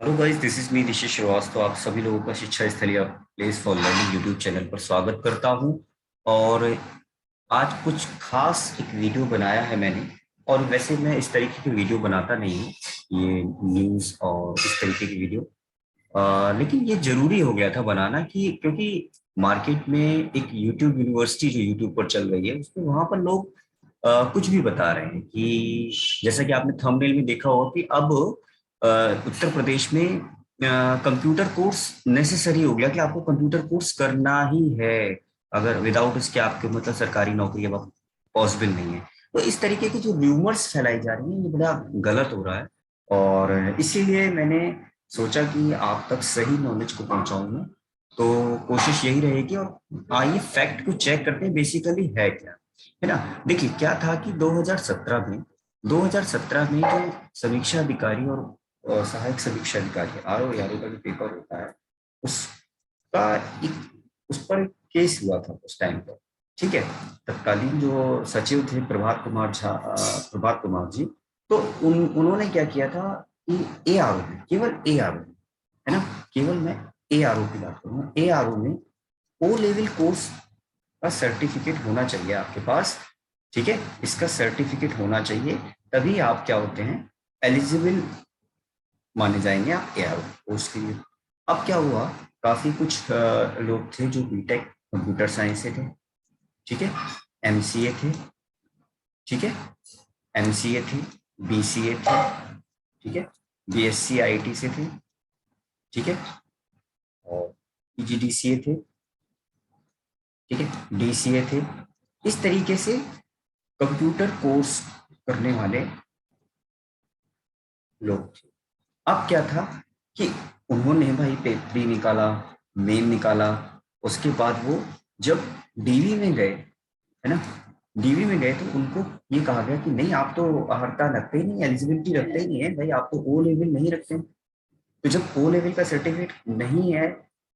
Hello guys, this is me Rishi Shrivastava. आप सभी लोगों का शिक्षा स्थलीय place for learning YouTube channel पर स्वागत करता हूं। और आज कुछ खास एक वीडियो बनाया है मैंने। और वैसे मैं इस तरीके की वीडियो बनाता नहीं हूँ, ये न्यूज़ और इस तरीके की वीडियो। लेकिन ये जरूरी हो गया था बनाना कि क्योंकि मार्केट में एक यूट्यूब यूनिवर्सिटी जो यूट्यूब पर चल रही है उसमें वहां पर लोग कुछ भी बता रहे हैं कि जैसा कि आपने थंबनेल में देखा होगा कि अब उत्तर प्रदेश में कंप्यूटर कोर्स नेसेसरी हो गया कि आपको कंप्यूटर कोर्स करना ही है। अगर विदाउट इसके आपके मतलब सरकारी नौकरी अब पॉसिबल नहीं है। तो इस तरीके की जो र्यूमर्स फैलाई जा रही है ये बड़ा गलत हो रहा है। और इसीलिए मैंने सोचा कि आप तक सही नॉलेज को पहुंचाऊं मैं। तो कोशिश यही रहेगी। और आइए फैक्ट को चेक करते हैं बेसिकली है क्या, है ना। देखिए क्या था कि 2017 में जो समीक्षा अधिकारी और सहायक समीक्षा अधिकारी आर ओ यारो का जो पेपर होता है उसका एक उस पर एक केस हुआ था उस टाइम पर। ठीक है। तत्कालीन जो सचिव थे प्रभात कुमार झा, प्रभात कुमार जी। तो उन्होंने क्या किया था कि ए आर ओ में, केवल ए आर ओ, है ना, केवल मैं ए आर ओ की बात करूंगा। ए आर ओ में ओ लेवल कोर्स का सर्टिफिकेट होना चाहिए आपके पास। ठीक है, इसका सर्टिफिकेट होना चाहिए, तभी आप क्या होते हैं, एलिजिबल माने जाएंगे आप ए आर ओ कोर्स के लिए। अब क्या हुआ, काफी कुछ लोग थे जो बीटेक कंप्यूटर साइंस से थे। ठीक है, एमसीए थे। ठीक है, एमसीए थे, बीसीए थे। ठीक है, बीएससी आईटी से थे। ठीक है, और पीजीडीसीए थे। ठीक है, डीसीए थे। इस तरीके से कंप्यूटर कोर्स करने वाले लोग थे। अब क्या था कि उन्होंने भाई प्री निकाला, मेन निकाला। उसके बाद वो जब डीवी में गए, है ना, डीवी में गए तो उनको ये कहा गया कि नहीं आप तो अर्हता रखते ही नहीं, एलिजिबिलिटी रखते ही नहीं है भाई, आप तो ओ लेवल नहीं रखते। तो जब ओ लेवल का सर्टिफिकेट नहीं है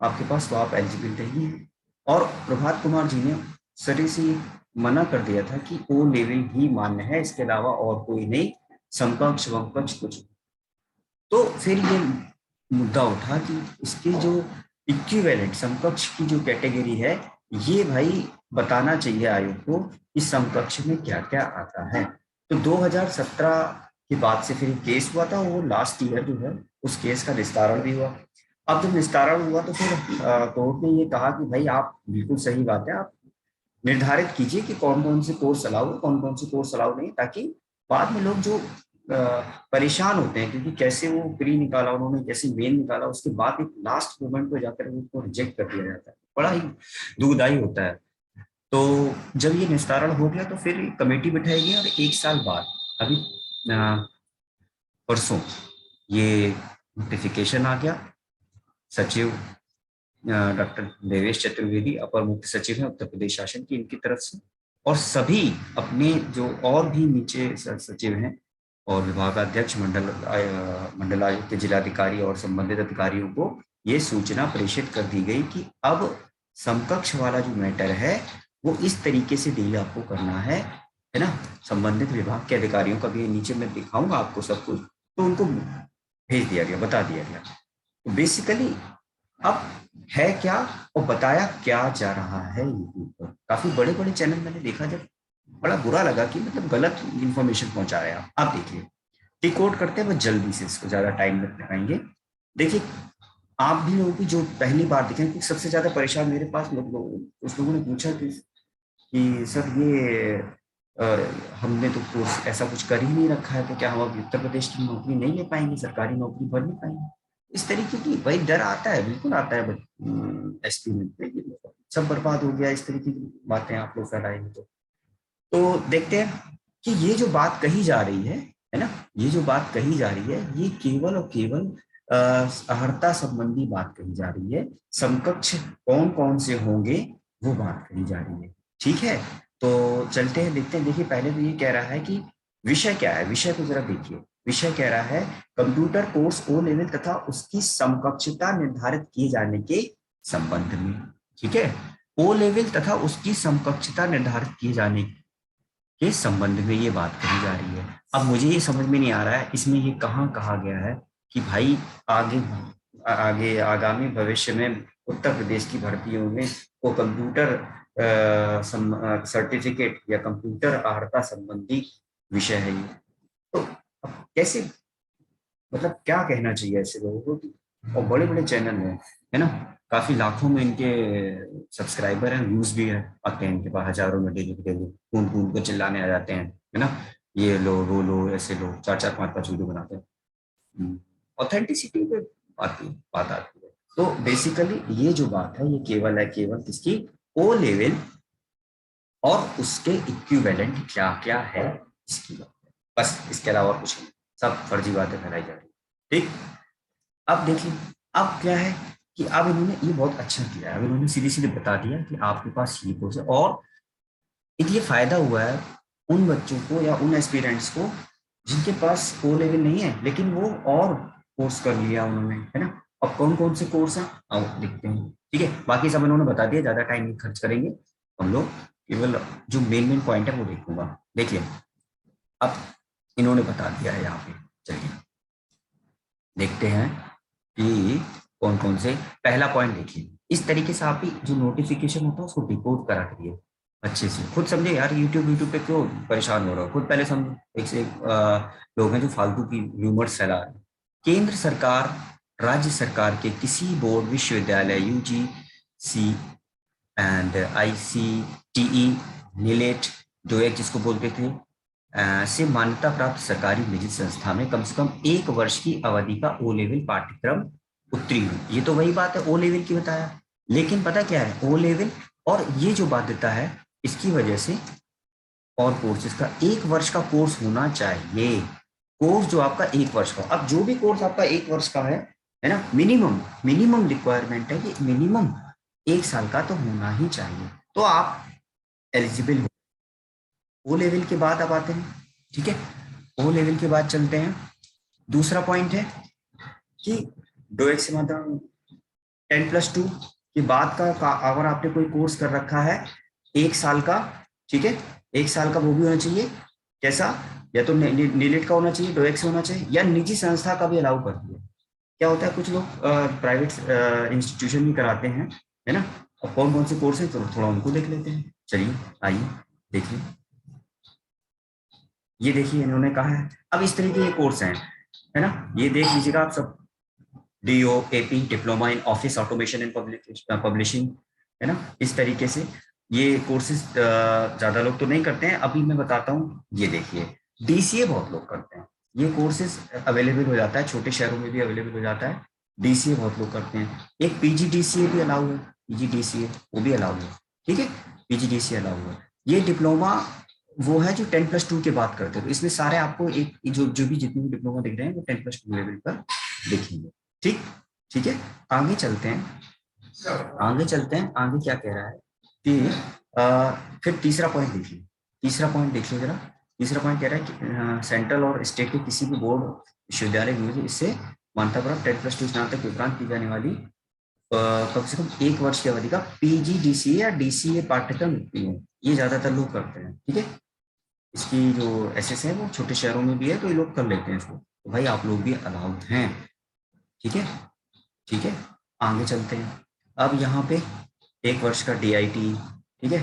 आपके पास तो आप एलिजिबल नहीं है। और प्रभात कुमार जी ने सर से मना कर दिया था कि ओ लेवल ही मान्य है, इसके अलावा और कोई नहीं, समकक्ष वमकक्ष कुछ। तो फिर ये मुद्दा उठा कि इसकी जो इक्विवेलेंट समकक्ष की जो कैटेगरी है ये भाई बताना चाहिए आयोग को, इस समकक्ष में क्या क्या आता है। तो 2017 के बाद से फिर केस हुआ था, वो लास्ट ईयर जो है उस केस का निस्तारण भी हुआ। अब जब निस्तारण हुआ तो फिर कोर्ट ने ये कहा कि भाई आप बिल्कुल सही बात है, आप निर्धारित कीजिए कि कौन कौन से कोर्स अलाउ है, कौन कौन से कोर्स अलाउ नहीं, ताकि बाद में लोग जो परेशान होते हैं, क्योंकि कैसे वो प्री निकाला उन्होंने, कैसे मेन निकाला, उसके बाद एक लास्ट मोमेंट पे जाकर उनको रिजेक्ट कर दिया जाता है, बड़ा ही दुखदाई होता है। तो जब ये निस्तारण हो गया तो फिर कमेटी बिठाई गई और एक साल बाद अभी परसों ये नोटिफिकेशन आ गया। सचिव डॉक्टर देवेश चतुर्वेदी अपर मुख्य सचिव हैं उत्तर प्रदेश शासन की, इनकी तरफ से। और सभी अपने जो और भी नीचे सचिव हैं और विभागाध्यक्ष, मंडल आयुक्त, जिलाधिकारी और संबंधित अधिकारियों को ये सूचना प्रेषित कर दी गई कि अब समकक्ष वाला जो मैटर है वो इस तरीके से डील आपको करना है ना। संबंधित विभाग के अधिकारियों का भी नीचे मैं दिखाऊंगा आपको सब कुछ। तो उनको भेज दिया गया, बता दिया गया। तो बेसिकली अब है क्या और बताया क्या जा रहा है यूट्यूब पर। काफी बड़े बड़े चैनल मैंने देखा, जब बड़ा बुरा लगा कि मतलब गलत इंफॉर्मेशन पहुंचा रहे हैं आप देखिए। डिकोड करते हैं बस जल्दी से, इसको ज्यादा टाइम नहीं लगाएंगे। देखिए आप भी लोगों की जो पहली बार देखें, क्योंकि सबसे ज्यादा परेशान मेरे पास उस लोगों ने पूछा कि सर ये अ, हमने तो कोर्स ऐसा कुछ कर ही नहीं रखा है, तो क्या हम अब उत्तर प्रदेश की नौकरी नहीं ले पाएंगे, सरकारी नौकरी भर नहीं पाएंगे। इस तरीके की भाई डर आता है, बिल्कुल आता है। एसपी में सब बर्बाद हो गया, इस तरीके की बातें आप लोग फैलाएंगे तो देखते हैं कि ये जो बात कही जा रही है ना, ये जो बात कही जा रही है ये केवल और केवल अर्हता संबंधी बात कही जा रही है। समकक्ष कौन कौन से होंगे वो बात कही जा रही है। ठीक है, तो चलते हैं देखते हैं। देखिए पहले तो ये कह रहा है कि विषय क्या है, विषय को जरा देखिए। विषय कह रहा है कंप्यूटर कोर्स ओ लेवल तथा उसकी समकक्षता निर्धारित किए जाने के संबंध में। ठीक है, ओ लेवल तथा उसकी समकक्षता निर्धारित किए जाने के संबंध में ये बात कही जा रही है। अब मुझे ये समझ में नहीं आ रहा है इसमें ये कहाँ कहा गया है कि भाई आगे आगे आगामी भविष्य में उत्तर प्रदेश की भर्तियों में वो कंप्यूटर सर्टिफिकेट या कंप्यूटर अर्हता संबंधी विषय है ये। तो अब कैसे, मतलब क्या कहना चाहिए ऐसे लोगों को और बड़े बड़े चैनल में, है ना, काफी लाखों में इनके सब्सक्राइबर हैं, व्यूज भी है आते हैं इनके पास हजारों में डेली डेली, कूद कूद को चिल्लाने आ जाते हैं, है ना, ये लो वो लो, ऐसे लो, चार चार पांच पांच वीडियो बनाते हैं। ऑथेंटिसिटी पे बात आती है। तो बेसिकली ये जो बात है ये केवल है केवल किसकी, ओ लेवल और उसके इक्विवेलेंट क्या क्या है इसकी बात है, बस इसके अलावा और कुछ नहीं, सब फर्जी बातें फैलाई जा रही है। ठीक, अब देखिए, अब क्या है कि अब इन्होंने ये बहुत अच्छा किया है, अब इन्होंने सीधे सीधे बता दिया कि आपके पास ये कोर्स है, और ये फायदा हुआ है उन बच्चों को या उन एस्पिरेंट्स को जिनके पास ओ लेवल नहीं है लेकिन वो और कोर्स कर लिया उन्होंने, है ना। अब कौन कौन से कोर्स हैं आओ देखते हैं, ठीक है, बाकी सब इन्होंने बता दिया, ज्यादा टाइम नहीं खर्च करेंगे हम लोग, केवल जो मेन मेन पॉइंट है वो देखूंगा। देखिए, अब इन्होंने बता दिया है यहाँ पे, चलिए देखते हैं कि कौन कौन से। पहला पॉइंट देखिए, इस तरीके से आप भी जो नोटिफिकेशन होता है उसको डिकोड करा करिए अच्छे से, खुद समझे यार, यूट्यूब पे क्यों परेशान हो रहा हो, खुद पहले समझो। एक से एक लोग हैं जो फालतू की र्यूमर्स फैला रहे हैं। केंद्र सरकार, राज्य सरकार के किसी बोर्ड, विश्वविद्यालय, यूजीसी एंड आईसीटीई, नीलेट, जो एक जिसको बोलते थे, से मान्यता प्राप्त सरकारी निजी संस्था में कम से कम 1 वर्ष की अवधि का ओ लेवल पाठ्यक्रम उत्तीर्ण, ये तो वही बात है ओ लेवल की बताया। लेकिन पता क्या है, ओ लेवल और ये जो बाध्यता है इसकी वजह से और कोर्सेज का 1 वर्ष का कोर्स होना चाहिए। कोर्स जो आपका 1 वर्ष का, अब जो भी कोर्स आपका 1 वर्ष का है ना, मिनिमम मिनिमम रिक्वायरमेंट है कि मिनिमम 1 साल का तो होना ही चाहिए, तो आप एलिजिबल हो। ओ लेवल के बाद अब आते हैं, ठीक है, ओ लेवल के बाद चलते हैं। दूसरा पॉइंट है कि डोएक से मतलब 10+2 के बाद का अगर आपने कोई कोर्स कर रखा है 1 साल का, ठीक है, 1 साल का, वो भी होना चाहिए कैसा, या तो नीलेट का होना चाहिए, डोएक से होना चाहिए, या निजी संस्था का भी अलाउ कर दिया। क्या होता है, कुछ लोग प्राइवेट इंस्टीट्यूशन भी कराते हैं, है ना। अब कौन कौन से कोर्स है तो थोड़ा उनको देख लेते हैं, चलिए आइए देखिए। ये देखिए इन्होंने कहा है, अब इस तरह के ये कोर्स हैं, है ना, ये देख लीजिएगा आप सब, DOAP, diploma in office automation and publishing, है ना, इस तरीके से ये कोर्सेज ज्यादा लोग तो नहीं करते हैं, अभी मैं बताता हूँ। ये देखिए, DCA बहुत लोग करते हैं, ये कोर्सेज अवेलेबल हो जाता है, छोटे शहरों में भी अवेलेबल हो जाता है। DCA बहुत लोग करते हैं, एक PGDCA भी अलाउ है, PGDCA वो भी अलाउ है, ठीक है, PGDCA अलाउ है। ये डिप्लोमा वो है जो 10+2 के बात करते हैं, तो इसमें सारे आपको एक जो जो भी जितने भी डिप्लोमा दिख रहे हैं वो 10+2 लेवल पर दिखेंगे, ठीक, ठीक है। आगे चलते हैं, आगे चलते हैं, आगे क्या कह रहा है कि फिर तीसरा पॉइंट देखिए, तीसरा पॉइंट देखिए जरा। तीसरा पॉइंट कह रहा है कि सेंट्रल और स्टेट के किसी भी बोर्ड, विश्वविद्यालय, इससे मान्यता प्राप्त 10+2 स्नातक के उपरांत की जाने वाली कम से कम 1 वर्ष की अवधि का PGDCA या DCA पाठ्यक्रम, ये ज्यादातर लोग करते हैं, ठीक है। इसकी जो SS है वो छोटे शहरों में भी है, तो ये लोग कर लेते हैं इसको, तो भाई आप लोग भी अलाउड हैं, ठीक है, ठीक है। आगे चलते हैं, अब यहाँ पे 1 वर्ष का DIT, ठीक है,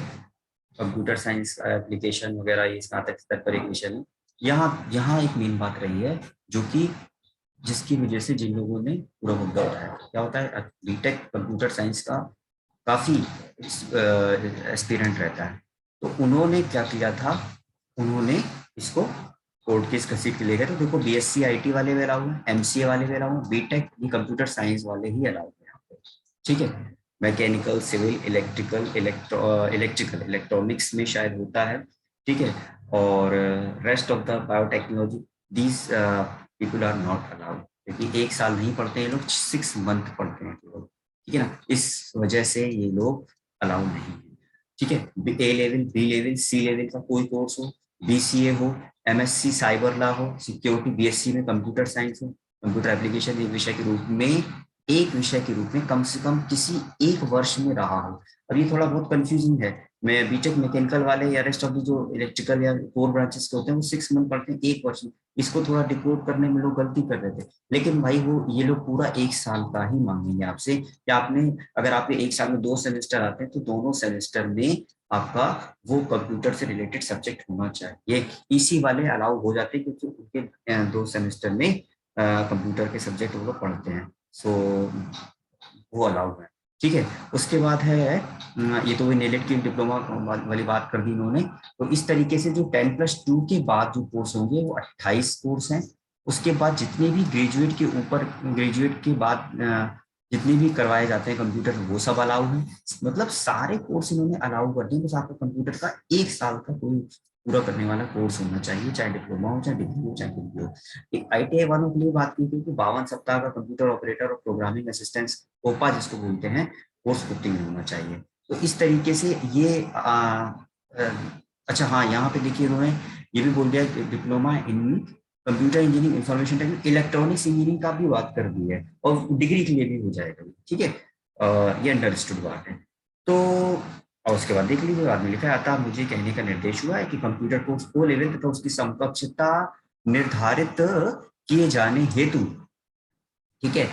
कंप्यूटर साइंस एप्लीकेशन वगैरह, ये स्नातक स्तर पर एक विषय है। यहाँ यहाँ एक मेन बात रही है जो कि जिसकी वजह से जिन लोगों ने पूरा मुद्दा उठाया, क्या होता है, बीटेक कंप्यूटर साइंस का काफी एस्पिरेंट रहता है, तो उन्होंने क्या किया था, उन्होंने इसको कोर्ट केस घसीट के ले गए, तो देखो BSc IT वाले भी अलाउ है, MCA वाले भी अलाउ है, बीटेक ये कंप्यूटर साइंस वाले ही अलाउ है यहाँ पे, ठीक है। मैकेनिकल, सिविल, इलेक्ट्रिकल, इलेक्ट्रॉनिक्स में शायद होता है, ठीक है, और rest of the biotechnology, these people are not allowed, क्योंकि 1 साल नहीं पढ़ते हैं लोग, 6 मंथ पढ़ते हैं लोग, ठीक है ना, इस वजह से ये लोग अलाउ नहीं है, ठीक है। A level, B level, C level का कोई कोर्स हो, BCA हो, MSc साइबर लॉ हो, सिक्योरिटी, BSc में कंप्यूटर साइंस हो, कंप्यूटर एप्लीकेशन एक विषय के रूप में एक विषय के रूप में कम से कम किसी एक वर्ष में रहा हो। अब ये थोड़ा बहुत कंफ्यूजिंग है। मैं बीटेक मैकेनिकल वाले या रेस्ट ऑफ द जो इलेक्ट्रिकल या कोर ब्रांचेस के होते हैं वो 6 मंथ पढ़ते हैं, एक वर्ष में। इसको थोड़ा डिकोड करने में लोग गलती कर रहे थे, लेकिन भाई वो ये लोग पूरा एक साल का ही मांगेंगे आपसे कि आपने, अगर आपके एक साल में 2 सेमेस्टर आते हैं तो दोनों सेमेस्टर में आपका वो कंप्यूटर से रिलेटेड सब्जेक्ट होना चाहिए। इसी वाले अलाउ हो जाते हैं क्योंकि उनके 2 सेमेस्टर में कंप्यूटर के सब्जेक्ट वो लोग पढ़ते हैं। सो वो अलाउ है, ठीक है। उसके बाद है ये तो नेलेट की डिप्लोमा वाली बात कर दी इन्होंने। तो इस तरीके से जो 10+2 के बाद जो कोर्स होंगे वो 28 कोर्स हैं। उसके बाद जितने भी ग्रेजुएट के ऊपर, ग्रेजुएट के बाद जितने भी करवाए जाते हैं कंप्यूटर, वो सब अलाउ है। मतलब सारे कोर्स इन्होंने अलाउ कर दिए, बस आपको कंप्यूटर का 1 साल का कोई पूरा करने वाला कोर्स होना चाहिए, चाहे डिप्लोमा हो, चाहे डिग्री हो, चाहे कुछ भी हो। एक ITI वालों के लिए बात की थी कि 52 सप्ताह का कंप्यूटर ऑपरेटर और प्रोग्रामिंग असिस्टेंट ओपा जिसको बोलते हैं, कोर्स उत्तीर्ण होना चाहिए। तो इस तरीके से ये अच्छा हाँ, यहाँ पे देखिए उन्होंने ये भी बोल दिया कि diploma in computer engineering, information technology, electronics engineering का भी बात कर दी है, और डिग्री के लिए भी हो जाएगा, ठीक है। ये अंडरस्टूड बात है। तो और उसके बाद देख लीजिए, बाद में लिखा है, अतः मुझे कहने का निर्देश हुआ है कि कंप्यूटर कोर्स O लेवल तथा उसकी समकक्षता निर्धारित किए जाने हेतु, ठीक है,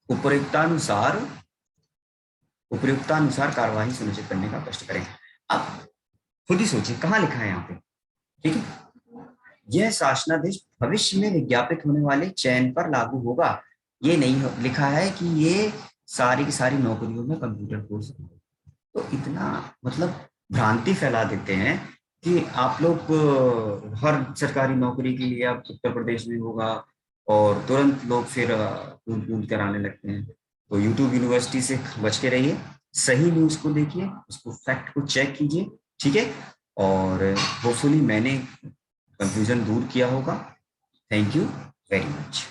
उपयुक्तानुसार उपयुक्तानुसार कार्यवाही सुनिश्चित करने का कष्ट करें। अब खुद ही सोचिए कहाँ लिखा है यहाँ पे, ठीक है। यह शासनादेश भविष्य में विज्ञापित होने वाले चयन पर लागू होगा। ये नहीं लिखा है कि ये सारी की सारी नौकरियों में कंप्यूटर कोर्स। तो इतना मतलब भ्रांति फैला देते हैं कि आप लोग हर सरकारी नौकरी के लिए आप उत्तर प्रदेश में होगा, और तुरंत लोग फिर कूद कूद कर आने लगते हैं। तो यूट्यूब यूनिवर्सिटी से बच के रहिए, सही न्यूज को देखिए, उसको फैक्ट को चेक कीजिए, ठीक है। और होपफुली मैंने कंफ्यूजन दूर किया होगा। Thank you very much.